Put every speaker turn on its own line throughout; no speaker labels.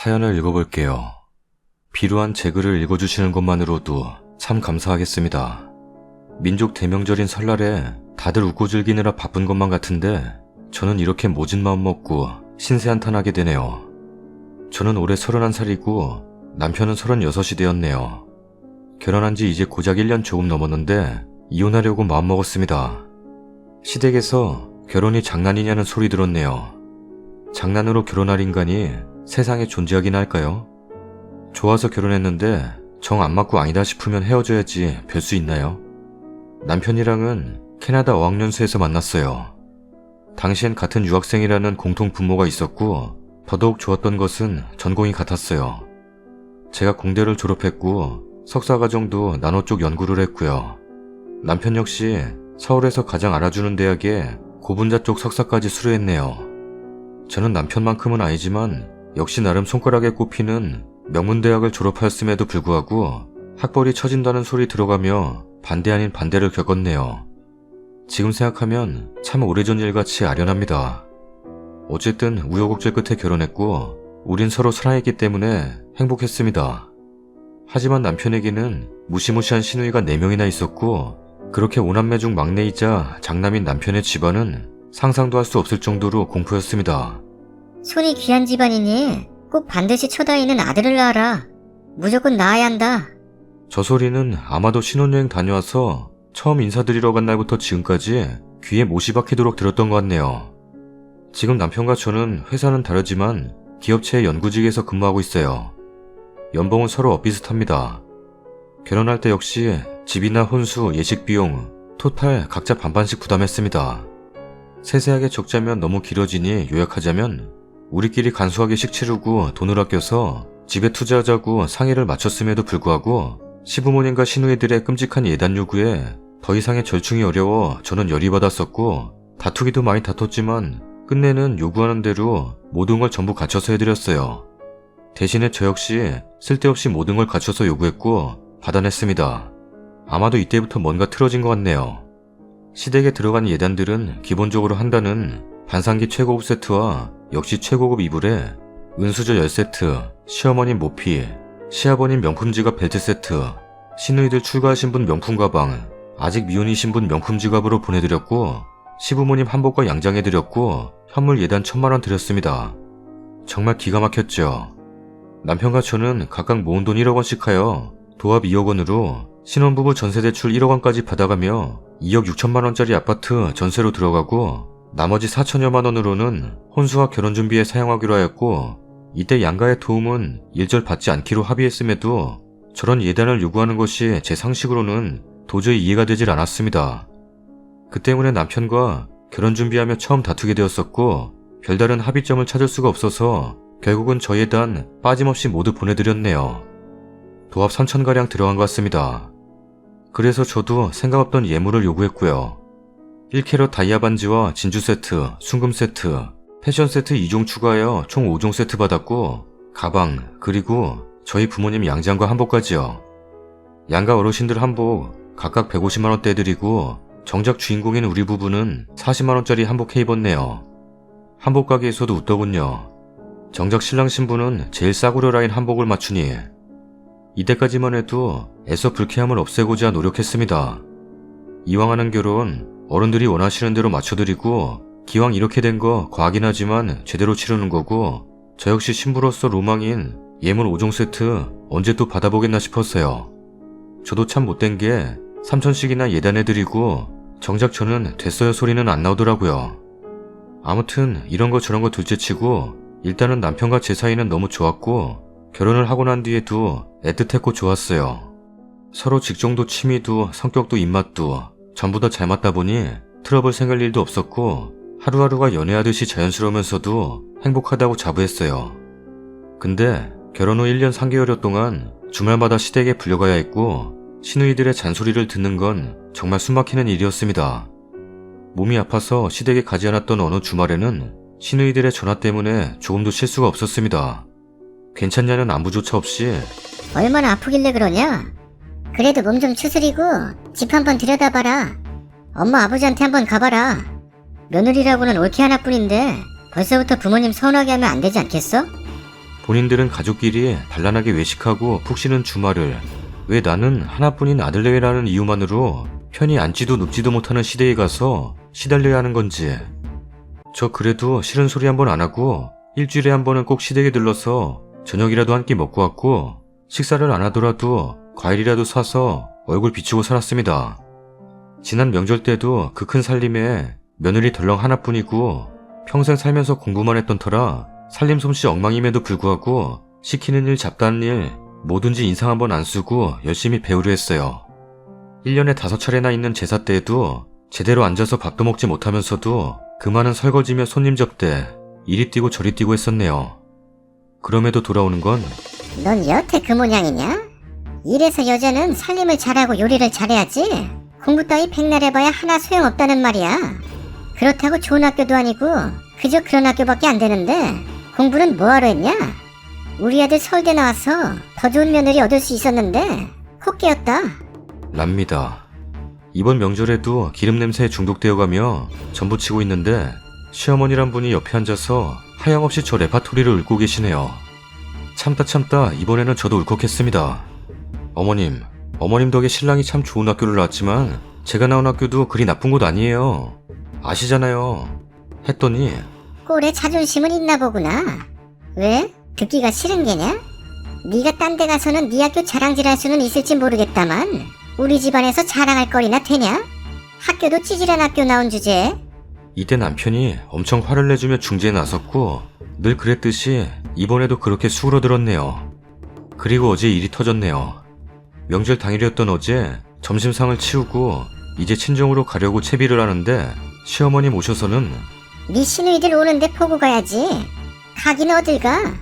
사연을 읽어볼게요. 비루한 제 글을 읽어주시는 것만으로도 참 감사하겠습니다. 민족 대명절인 설날에 다들 웃고 즐기느라 바쁜 것만 같은데 저는 이렇게 모진 마음 먹고 신세 한탄하게 되네요. 저는 올해 31살이고 남편은 36이 되었네요. 결혼한 지 이제 고작 1년 조금 넘었는데 이혼하려고 마음먹었습니다. 시댁에서 결혼이 장난이냐는 소리 들었네요. 장난으로 결혼할 인간이 세상에 존재하긴 할까요? 좋아서 결혼했는데 정 안 맞고 아니다 싶으면 헤어져야지 별 수 있나요? 남편이랑은 캐나다 어학연수에서 만났어요. 당시엔 같은 유학생이라는 공통 분모가 있었고 더더욱 좋았던 것은 전공이 같았어요. 제가 공대를 졸업했고 석사과정도 나노 쪽 연구를 했고요. 남편 역시 서울에서 가장 알아주는 대학에 고분자 쪽 석사까지 수료했네요. 저는 남편만큼은 아니지만 역시 나름 손가락에 꼽히는 명문대학을 졸업하였음에도 불구하고 학벌이 처진다는 소리 들어가며 반대 아닌 반대를 겪었네요. 지금 생각하면 참 오래전 일같이 아련합니다. 어쨌든 우여곡절 끝에 결혼했고 우린 서로 사랑했기 때문에 행복했습니다. 하지만 남편에게는 무시무시한 시누이가 4명이나 있었고 그렇게 5남매 중 막내이자 장남인 남편의 집안은 상상도 할 수 없을 정도로 공포였습니다.
손이 귀한 집안이니 꼭 반드시 처다이는 아들을 낳아라. 무조건 낳아야 한다.
저 소리는 아마도 신혼여행 다녀와서 처음 인사드리러 간 날부터 지금까지 귀에 못이 박히도록 들었던 것 같네요. 지금 남편과 저는 회사는 다르지만 기업체의 연구직에서 근무하고 있어요. 연봉은 서로 엇비슷합니다. 결혼할 때 역시 집이나 혼수, 예식 비용, 토탈 각자 반반씩 부담했습니다. 세세하게 적자면 너무 길어지니 요약하자면 우리끼리 간소하게씩 치르고 돈을 아껴서 집에 투자하자고 상의를 마쳤음에도 불구하고 시부모님과 시누이들의 끔찍한 예단 요구에 더 이상의 절충이 어려워 저는 열이 받았었고 다투기도 많이 다퉜지만 끝내는 요구하는 대로 모든 걸 전부 갖춰서 해드렸어요. 대신에 저 역시 쓸데없이 모든 걸 갖춰서 요구했고 받아냈습니다. 아마도 이때부터 뭔가 틀어진 것 같네요. 시댁에 들어간 예단들은 기본적으로 한다는 반상기 최고급 세트와 역시 최고급 이불에 은수저 10세트, 시어머님 모피, 시아버님 명품 지갑 벨트 세트, 시누이들 출가하신 분 명품 가방, 아직 미혼이신 분 명품 지갑으로 보내드렸고 시부모님 한복과 양장해드렸고 현물 예단 1000만원 드렸습니다. 정말 기가 막혔죠. 남편과 저는 각각 모은 돈 1억원씩 하여 도합 2억원으로 신혼부부 전세대출 1억원까지 받아가며 2억 6천만원짜리 아파트 전세로 들어가고 나머지 4천여만원으로는 혼수와 결혼준비에 사용하기로 하였고 이때 양가의 도움은 일절 받지 않기로 합의했음에도 저런 예단을 요구하는 것이 제 상식으로는 도저히 이해가 되질 않았습니다. 그 때문에 남편과 결혼준비하며 처음 다투게 되었었고 별다른 합의점을 찾을 수가 없어서 결국은 저 예단 빠짐없이 모두 보내드렸네요. 도합 3천가량 들어간 것 같습니다. 그래서 저도 생각 없던 예물을 요구했고요. 1캐럿 다이아 반지와 진주 세트, 순금 세트, 패션 세트 2종 추가하여 총 5종 세트 받았고 가방, 그리고 저희 부모님 양장과 한복까지요. 양가 어르신들 한복 각각 150만원대 드리고 정작 주인공인 우리 부부는 40만원짜리 한복 해입었네요. 한복 가게에서도 웃더군요. 정작 신랑 신부는 제일 싸구려 라인 한복을 맞추니 이때까지만 해도 애써 불쾌함을 없애고자 노력했습니다. 이왕 하는 결혼 어른들이 원하시는 대로 맞춰드리고 기왕 이렇게 된 거 과하긴 하지만 제대로 치르는 거고 저 역시 신부로서 로망인 예물 5종 세트 언제 또 받아보겠나 싶었어요. 저도 참 못된 게 3천씩이나 예단해드리고 정작 저는 됐어요 소리는 안 나오더라고요. 아무튼 이런 거 저런 거 둘째치고 일단은 남편과 제 사이는 너무 좋았고 결혼을 하고 난 뒤에도 애틋했고 좋았어요. 서로 직종도 취미도 성격도 입맛도 전부 다 잘 맞다 보니 트러블 생길 일도 없었고 하루하루가 연애하듯이 자연스러우면서도 행복하다고 자부했어요. 근데 결혼 후 1년 3개월여 동안 주말마다 시댁에 불려가야 했고 시누이들의 잔소리를 듣는 건 정말 숨막히는 일이었습니다. 몸이 아파서 시댁에 가지 않았던 어느 주말에는 시누이들의 전화 때문에 조금도 쉴 수가 없었습니다. 괜찮냐는 안부조차 없이
얼마나 아프길래 그러냐? 그래도 몸 좀 추스리고 집 한번 들여다봐라. 엄마 아버지한테 한번 가봐라. 며느리라고는 올케 하나뿐인데 벌써부터 부모님 서운하게 하면 안 되지 않겠어?
본인들은 가족끼리 단란하게 외식하고 푹 쉬는 주말을 왜 나는 하나뿐인 아들내외라는 이유만으로 편히 앉지도 눕지도 못하는 시대에 가서 시달려야 하는 건지. 저 그래도 싫은 소리 한 번 안 하고 일주일에 한 번은 꼭 시댁에 들러서 저녁이라도 한 끼 먹고 왔고 식사를 안 하더라도 과일이라도 사서 얼굴 비추고 살았습니다. 지난 명절 때도 그 큰 살림에 며느리 덜렁 하나뿐이고 평생 살면서 공부만 했던 터라 살림 솜씨 엉망임에도 불구하고 시키는 일 잡다한 일 뭐든지 인상 한 번 안 쓰고 열심히 배우려 했어요. 1년에 5차례나 있는 제사 때에도 제대로 앉아서 밥도 먹지 못하면서도 그 많은 설거지며 손님 접대 이리 뛰고 저리 뛰고 했었네요. 그럼에도 돌아오는 건
넌 여태 그 모양이냐? 이래서 여자는 살림을 잘하고 요리를 잘해야지. 공부 따위 백날 해봐야 하나 소용없다는 말이야. 그렇다고 좋은 학교도 아니고 그저 그런 학교밖에 안 되는데 공부는 뭐하러 했냐? 우리 아들 서울대 나와서 더 좋은 며느리 얻을 수 있었는데 코 깨었다.
랍니다. 이번 명절에도 기름 냄새에 중독되어가며 전부치고 있는데 시어머니란 분이 옆에 앉아서 하염없이 저 레파토리를 읊고 계시네요. 참다 이번에는 저도 울컥했습니다. 어머님 덕에 신랑이 참 좋은 학교를 나왔지만 제가 나온 학교도 그리 나쁜 곳 아니에요. 아시잖아요. 했더니
꼴에 자존심은 있나 보구나. 왜? 듣기가 싫은 게냐? 네가 딴 데 가서는 네 학교 자랑질할 수는 있을지 모르겠다만 우리 집안에서 자랑할 거리나 되냐? 학교도 찌질한 학교 나온 주제에.
이때 남편이 엄청 화를 내주며 중재에 나섰고 늘 그랬듯이 이번에도 그렇게 수그러들었네요. 그리고 어제 일이 터졌네요. 명절 당일이었던 어제 점심상을 치우고 이제 친정으로 가려고 채비를 하는데 시어머님 오셔서는
네 시누이들 오는데 보고 가야지. 가긴 어딜 가?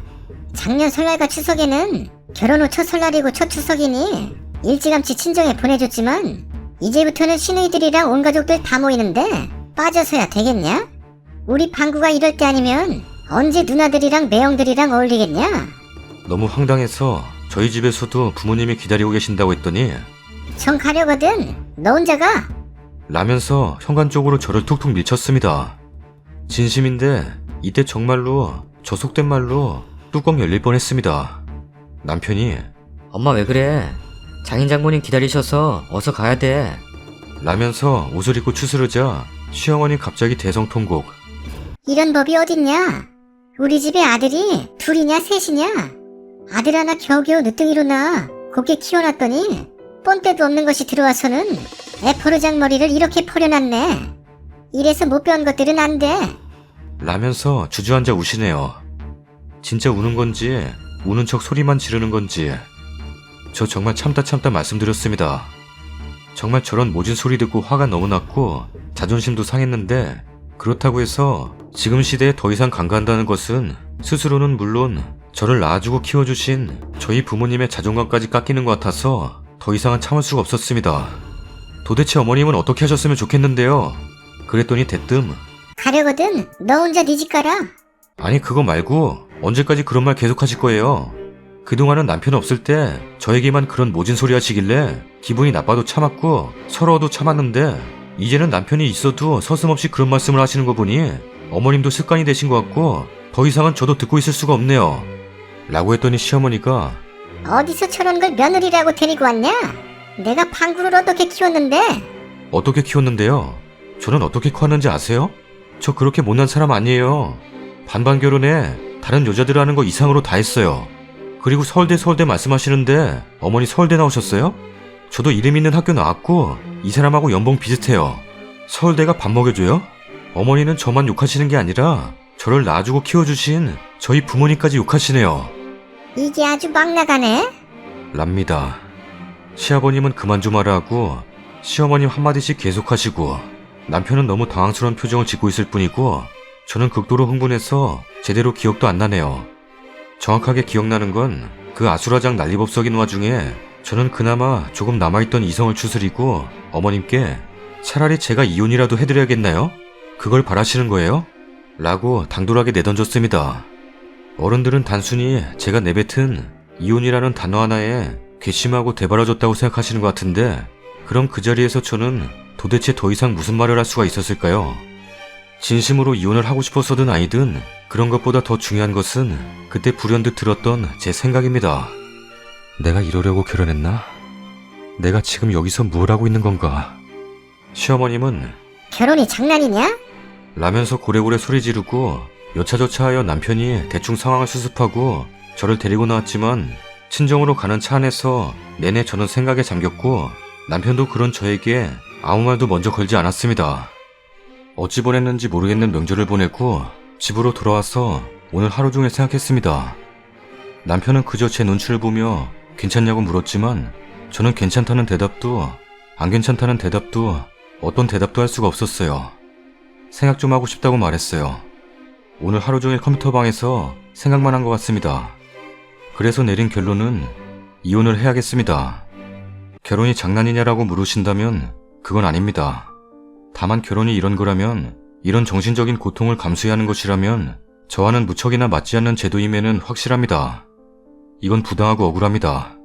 작년 설날과 추석에는 결혼 후 첫 설날이고 첫 추석이니 일찌감치 친정에 보내줬지만 이제부터는 시누이들이랑 온 가족들 다 모이는데 빠져서야 되겠냐? 우리 방구가 이럴 때 아니면 언제 누나들이랑 매형들이랑 어울리겠냐?
너무 황당해서 저희 집에서도 부모님이 기다리고 계신다고 했더니
정 가려거든. 너 혼자 가.
라면서 현관 쪽으로 저를 툭툭 밀쳤습니다. 진심인데 이때 정말로 저 속된 말로 뚜껑 열릴 뻔했습니다. 남편이
엄마 왜 그래? 장인 장모님 기다리셔서 어서 가야 돼.
라면서 옷을 입고 추스르자 시어머니 갑자기 대성통곡.
이런 법이 어딨냐? 우리 집에 아들이 둘이냐 셋이냐? 아들 하나 겨우겨우 늦둥이로 낳아 곱게 키워놨더니 뻔때도 없는 것이 들어와서는 애퍼르장 머리를 이렇게 퍼려놨네. 이래서 못 배운 것들은 안 돼.
라면서 주저앉아 우시네요. 진짜 우는 건지 우는 척 소리만 지르는 건지 저 정말 참다 말씀드렸습니다. 정말 저런 모진 소리 듣고 화가 너무 났고 자존심도 상했는데 그렇다고 해서 지금 시대에 더 이상 간과한다는 것은 스스로는 물론 저를 낳아주고 키워주신 저희 부모님의 자존감까지 깎이는 것 같아서 더 이상은 참을 수가 없었습니다. 도대체 어머님은 어떻게 하셨으면 좋겠는데요. 그랬더니 대뜸
가려거든. 너 혼자 네 집 가라.
아니 그거 말고 언제까지 그런 말 계속하실 거예요. 그동안은 남편 없을 때 저에게만 그런 모진 소리 하시길래 기분이 나빠도 참았고 서러워도 참았는데 이제는 남편이 있어도 서슴없이 그런 말씀을 하시는 거 보니 어머님도 습관이 되신 것 같고 더 이상은 저도 듣고 있을 수가 없네요. 라고 했더니 시어머니가
어디서 저런 걸 며느리라고 데리고 왔냐? 내가 방구를 어떻게 키웠는데?
어떻게 키웠는데요? 저는 어떻게 컸는지 아세요? 저 그렇게 못난 사람 아니에요. 반반 결혼에 다른 여자들 하는 거 이상으로 다 했어요. 그리고 서울대 말씀하시는데 어머니 서울대 나오셨어요? 저도 이름 있는 학교 나왔고 이 사람하고 연봉 비슷해요. 서울대가 밥 먹여줘요? 어머니는 저만 욕하시는 게 아니라 저를 낳아주고 키워주신 저희 부모님까지 욕하시네요.
이게 아주 막 나가네.
랍니다. 시아버님은 그만 좀 하라 하고 시어머님 한마디씩 계속하시고 남편은 너무 당황스러운 표정을 짓고 있을 뿐이고 저는 극도로 흥분해서 제대로 기억도 안 나네요. 정확하게 기억나는 건 그 아수라장 난리법석인 와중에 저는 그나마 조금 남아있던 이성을 추스리고 어머님께 차라리 제가 이혼이라도 해드려야겠나요? 그걸 바라시는 거예요? 라고 당돌하게 내던졌습니다. 어른들은 단순히 제가 내뱉은 이혼이라는 단어 하나에 괘씸하고 대바라졌다고 생각하시는 것 같은데 그럼 그 자리에서 저는 도대체 더 이상 무슨 말을 할 수가 있었을까요? 진심으로 이혼을 하고 싶어서든 아니든 그런 것보다 더 중요한 것은 그때 불현듯 들었던 제 생각입니다. 내가 이러려고 결혼했나? 내가 지금 여기서 뭘 하고 있는 건가? 시어머님은
결혼이 장난이냐?
라면서 고래고래 소리 지르고 여차저차하여 남편이 대충 상황을 수습하고 저를 데리고 나왔지만 친정으로 가는 차 안에서 내내 저는 생각에 잠겼고 남편도 그런 저에게 아무 말도 먼저 걸지 않았습니다. 어찌 보냈는지 모르겠는 명절을 보내고 집으로 돌아와서 오늘 하루 종일 생각했습니다. 남편은 그저 제 눈치를 보며 괜찮냐고 물었지만 저는 괜찮다는 대답도 안 괜찮다는 대답도 어떤 대답도 할 수가 없었어요. 생각 좀 하고 싶다고 말했어요. 오늘 하루 종일 컴퓨터 방에서 생각만 한 것 같습니다. 그래서 내린 결론은 이혼을 해야겠습니다. 결혼이 장난이냐라고 물으신다면 그건 아닙니다. 다만 결혼이 이런 거라면, 이런 정신적인 고통을 감수해야 하는 것이라면 저와는 무척이나 맞지 않는 제도임에는 확실합니다. 이건 부당하고 억울합니다.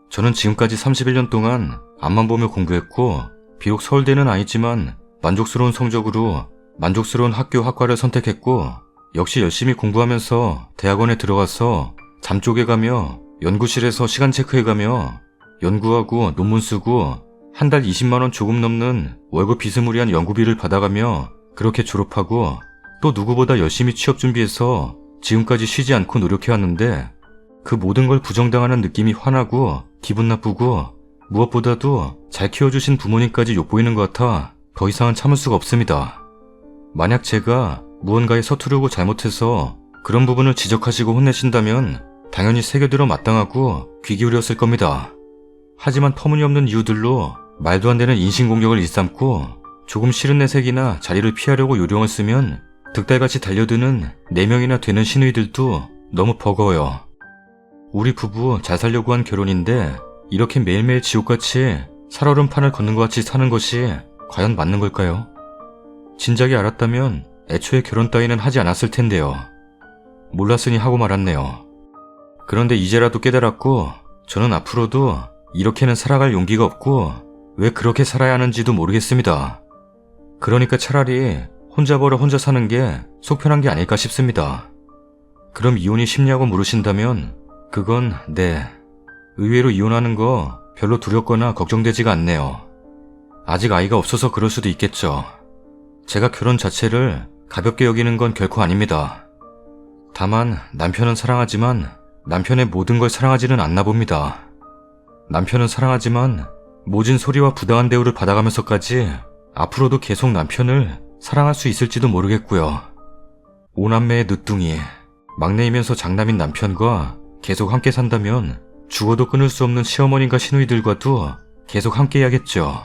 저는 지금까지 31년 동안 앞만 보며 공부했고 비록 서울대는 아니지만 만족스러운 성적으로 만족스러운 학교 학과를 선택했고 역시 열심히 공부하면서 대학원에 들어가서 잠 쪼개가며 연구실에서 시간 체크해가며 연구하고 논문 쓰고 한 달 20만 원 조금 넘는 월급 비스무리한 연구비를 받아가며 그렇게 졸업하고 또 누구보다 열심히 취업 준비해서 지금까지 쉬지 않고 노력해왔는데 그 모든 걸 부정당하는 느낌이 화나고 기분 나쁘고 무엇보다도 잘 키워주신 부모님까지 욕보이는 것 같아 더 이상은 참을 수가 없습니다. 만약 제가 무언가에 서투르고 잘못해서 그런 부분을 지적하시고 혼내신다면 당연히 새겨들어 마땅하고 귀 기울였을 겁니다. 하지만 터무니없는 이유들로 말도 안 되는 인신공격을 일삼고 조금 싫은 내색이나 자리를 피하려고 요령을 쓰면 득달같이 달려드는 4명이나 되는 시누이들도 너무 버거워요. 우리 부부 잘 살려고 한 결혼인데 이렇게 매일매일 지옥같이 살얼음판을 걷는 것 같이 사는 것이 과연 맞는 걸까요? 진작에 알았다면 애초에 결혼 따위는 하지 않았을 텐데요. 몰랐으니 하고 말았네요. 그런데 이제라도 깨달았고 저는 앞으로도 이렇게는 살아갈 용기가 없고 왜 그렇게 살아야 하는지도 모르겠습니다. 그러니까 차라리 혼자 벌어 혼자 사는 게 속편한 게 아닐까 싶습니다. 그럼 이혼이 쉽냐고 물으신다면 그건 네. 의외로 이혼하는 거 별로 두렵거나 걱정되지가 않네요. 아직 아이가 없어서 그럴 수도 있겠죠. 제가 결혼 자체를 가볍게 여기는 건 결코 아닙니다. 다만 남편은 사랑하지만 남편의 모든 걸 사랑하지는 않나 봅니다. 남편은 사랑하지만 모진 소리와 부당한 대우를 받아가면서까지 앞으로도 계속 남편을 사랑할 수 있을지도 모르겠고요. 5남매의 늦둥이, 막내이면서 장남인 남편과 계속 함께 산다면 죽어도 끊을 수 없는 시어머님과 시누이들과도 계속 함께 해야겠죠.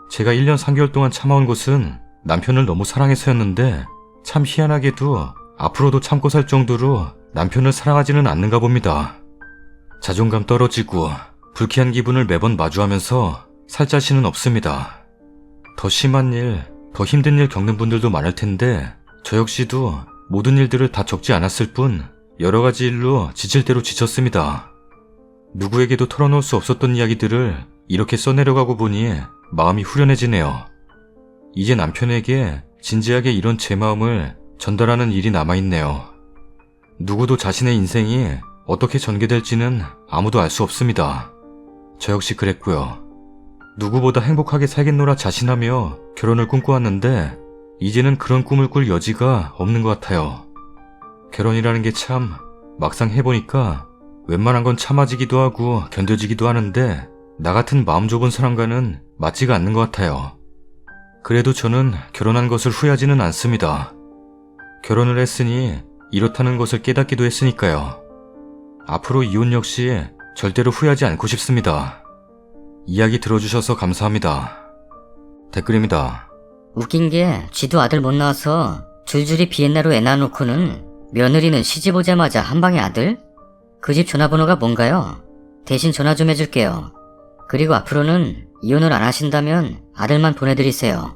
제가 1년 3개월 동안 참아온 것은 남편을 너무 사랑해서였는데 참 희한하게도 앞으로도 참고 살 정도로 남편을 사랑하지는 않는가 봅니다. 자존감 떨어지고 불쾌한 기분을 매번 마주하면서 살 자신은 없습니다. 더 심한 일, 더 힘든 일 겪는 분들도 많을 텐데 저 역시도 모든 일들을 다 적지 않았을 뿐 여러 가지 일로 지칠 대로 지쳤습니다. 누구에게도 털어놓을 수 없었던 이야기들을 이렇게 써내려가고 보니 마음이 후련해지네요. 이제 남편에게 진지하게 이런 제 마음을 전달하는 일이 남아있네요. 누구도 자신의 인생이 어떻게 전개될지는 아무도 알 수 없습니다. 저 역시 그랬고요. 누구보다 행복하게 살겠노라 자신하며 결혼을 꿈꿔왔는데 이제는 그런 꿈을 꿀 여지가 없는 것 같아요. 결혼이라는 게 참 막상 해보니까 웬만한 건 참아지기도 하고 견뎌지기도 하는데 나 같은 마음 좁은 사람과는 맞지가 않는 것 같아요. 그래도 저는 결혼한 것을 후회하지는 않습니다. 결혼을 했으니 이렇다는 것을 깨닫기도 했으니까요. 앞으로 이혼 역시 절대로 후회하지 않고 싶습니다. 이야기 들어주셔서 감사합니다. 댓글입니다.
웃긴 게 쥐도 아들 못 낳아서 줄줄이 비엔나로 애 낳아놓고는 며느리는 시집 오자마자 한 방에 아들? 그 집 전화번호가 뭔가요? 대신 전화 좀 해줄게요. 그리고 앞으로는 이혼을 안 하신다면 아들만 보내드리세요.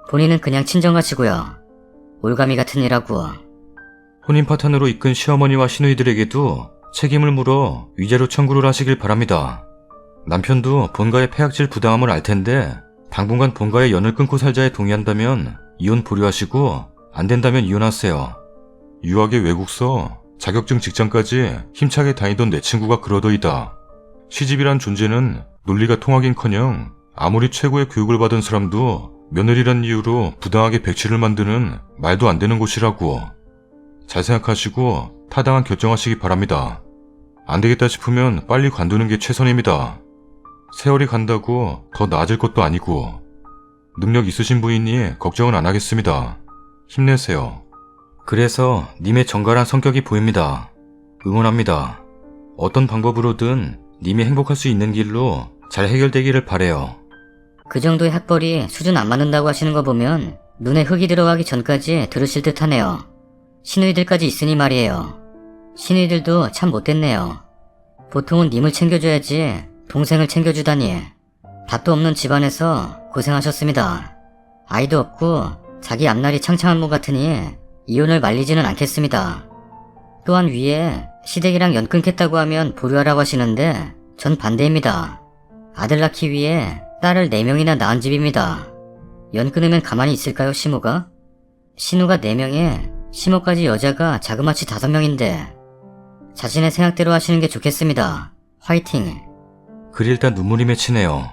본인은 그냥 친정 가시고요. 올가미 같은 일하고.
혼인 파탄으로 이끈 시어머니와 시누이들에게도 책임을 물어 위자료 청구를 하시길 바랍니다. 남편도 본가의 폐악질 부당함을 알 텐데 당분간 본가의 연을 끊고 살자에 동의한다면 이혼 보류하시고 안 된다면 이혼하세요. 유학의 외국서, 자격증 직장까지 힘차게 다니던 내 친구가 그러더이다. 시집이란 존재는 논리가 통하긴커녕 아무리 최고의 교육을 받은 사람도 며느리란 이유로 부당하게 백치를 만드는 말도 안 되는 곳이라고. 잘 생각하시고 타당한 결정하시기 바랍니다. 안 되겠다 싶으면 빨리 관두는 게 최선입니다. 세월이 간다고 더 나아질 것도 아니고. 능력 있으신 부인이 걱정은 안 하겠습니다. 힘내세요. 그래서 님의 정갈한 성격이 보입니다. 응원합니다. 어떤 방법으로든 님이 행복할 수 있는 길로 잘 해결되기를 바래요.
그 정도의 학벌이 수준 안 맞는다고 하시는 거 보면 눈에 흙이 들어가기 전까지 들으실 듯 하네요. 시누이들까지 있으니 말이에요. 시누이들도 참 못됐네요. 보통은 님을 챙겨줘야지 동생을 챙겨주다니. 답도 없는 집안에서 고생하셨습니다. 아이도 없고 자기 앞날이 창창한 모 같으니 이혼을 말리지는 않겠습니다. 또한 위에 시댁이랑 연 끊겠다고 하면 보류하라고 하시는데 전 반대입니다. 아들 낳기 위해 딸을 4명이나 낳은 집입니다. 연 끊으면 가만히 있을까요, 시모가? 신우가 4명에 시모까지 여자가 자그마치 5명인데 자신의 생각대로 하시는 게 좋겠습니다. 화이팅!
글 읽다 눈물이 맺히네요.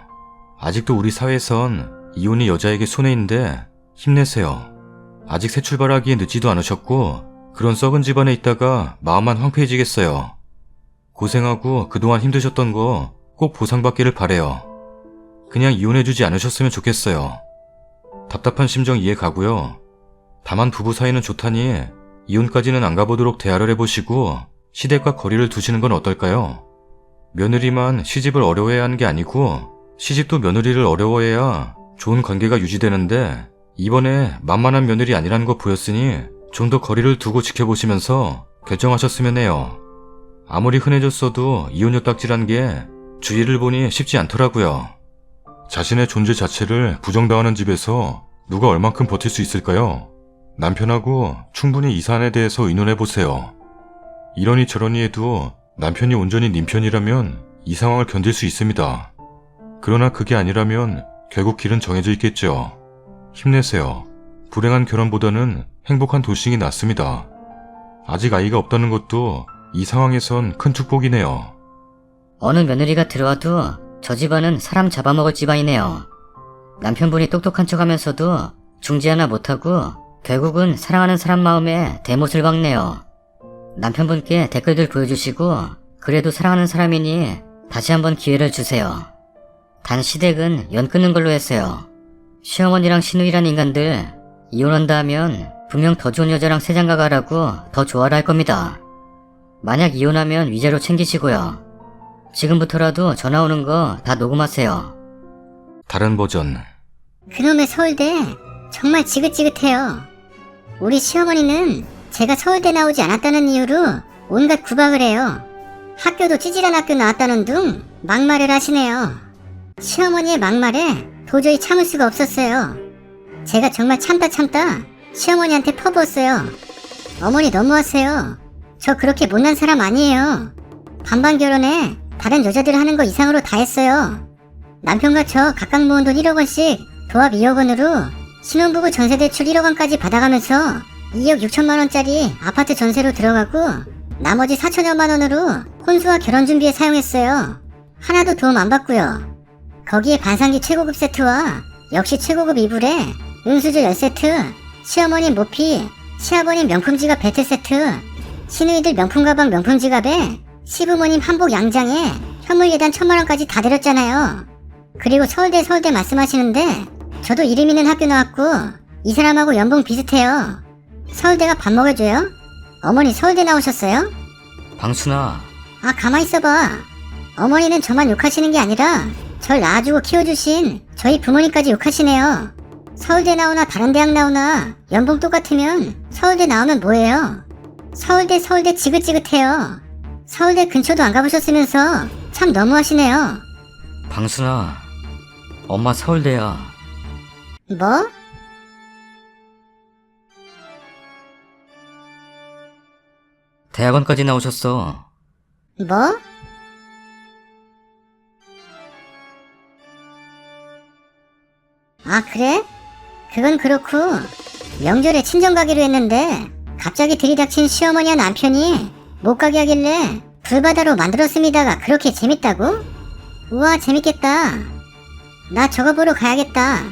아직도 우리 사회에선 이혼이 여자에게 손해인데 힘내세요. 아직 새 출발하기에 늦지도 않으셨고 그런 썩은 집안에 있다가 마음만 황폐해지겠어요. 고생하고 그동안 힘드셨던 거 꼭 보상받기를 바래요. 그냥 이혼해주지 않으셨으면 좋겠어요. 답답한 심정 이해 가고요. 다만 부부 사이는 좋다니 이혼까지는 안 가보도록 대화를 해보시고 시댁과 거리를 두시는 건 어떨까요? 며느리만 시집을 어려워해야 하는 게 아니고 시집도 며느리를 어려워해야 좋은 관계가 유지되는데 이번에 만만한 며느리 아니라는 거 보였으니 좀 더 거리를 두고 지켜보시면서 결정하셨으면 해요. 아무리 흔해졌어도 이혼 엿딱지란 게 주위를 보니 쉽지 않더라고요. 자신의 존재 자체를 부정당하는 집에서 누가 얼만큼 버틸 수 있을까요? 남편하고 충분히 이 사안에 대해서 의논해보세요. 이러니 저러니 해도 남편이 온전히 님 편이라면 이 상황을 견딜 수 있습니다. 그러나 그게 아니라면 결국 길은 정해져 있겠죠. 힘내세요. 불행한 결혼보다는 행복한 돌싱이 낫습니다. 아직 아이가 없다는 것도 이 상황에선 큰 축복이네요.
어느 며느리가 들어와도 저 집안은 사람 잡아먹을 집안이네요. 남편분이 똑똑한 척하면서도 중지 하나 못하고 결국은 사랑하는 사람 마음에 대못을 박네요. 남편분께 댓글들 보여주시고 그래도 사랑하는 사람이니 다시 한번 기회를 주세요. 단 시댁은 연 끊는 걸로 했어요. 시어머니랑 시누이란 인간들 이혼한다 하면 분명 더 좋은 여자랑 새장가 가라고 더 좋아라 할 겁니다. 만약 이혼하면 위자료 챙기시고요. 지금부터라도 전화 오는 거 다 녹음하세요.
다른 버전.
그놈의 서울대 정말 지긋지긋해요. 우리 시어머니는 제가 서울대 나오지 않았다는 이유로 온갖 구박을 해요. 학교도 찌질한 학교 나왔다는 둥 막말을 하시네요. 시어머니의 막말에 도저히 참을 수가 없었어요. 제가 정말 참다 시어머니한테 퍼부었어요. 어머니 너무하세요. 저 그렇게 못난 사람 아니에요. 반반 결혼에 다른 여자들 하는 거 이상으로 다 했어요. 남편과 저 각각 모은 돈 1억 원씩 도합 2억 원으로 신혼부부 전세 대출 1억 원까지 받아가면서 2억 6천만 원짜리 아파트 전세로 들어가고 나머지 4천여만 원으로 혼수와 결혼 준비에 사용했어요. 하나도 도움 안 받고요. 거기에 반상기 최고급 세트와 역시 최고급 이불에 은수저 10세트, 시어머님 모피, 시아버님 명품 지갑 벨트 세트, 시누이들 명품 가방 명품 지갑에 시부모님 한복 양장에 현물 예단 1,000만 원까지 다 드렸잖아요. 그리고 서울대 말씀하시는데 저도 이름 있는 학교 나왔고 이 사람하고 연봉 비슷해요. 서울대가 밥 먹여줘요? 어머니 서울대 나오셨어요?
방순아,
아 가만히 있어봐. 어머니는 저만 욕하시는 게 아니라 절 낳아주고 키워주신 저희 부모님까지 욕하시네요. 서울대 나오나 다른 대학 나오나 연봉 똑같으면 서울대 나오면 뭐예요? 서울대 지긋지긋해요. 서울대 근처도 안 가보셨으면서 참 너무하시네요.
방순아, 엄마 서울대야.
뭐?
대학원까지 나오셨어.
뭐? 아 그래? 그건 그렇고 명절에 친정 가기로 했는데 갑자기 들이닥친 시어머니와 남편이 못 가게 하길래 불바다로 만들었습니다가 그렇게 재밌다고? 우와 재밌겠다. 나 저거 보러 가야겠다.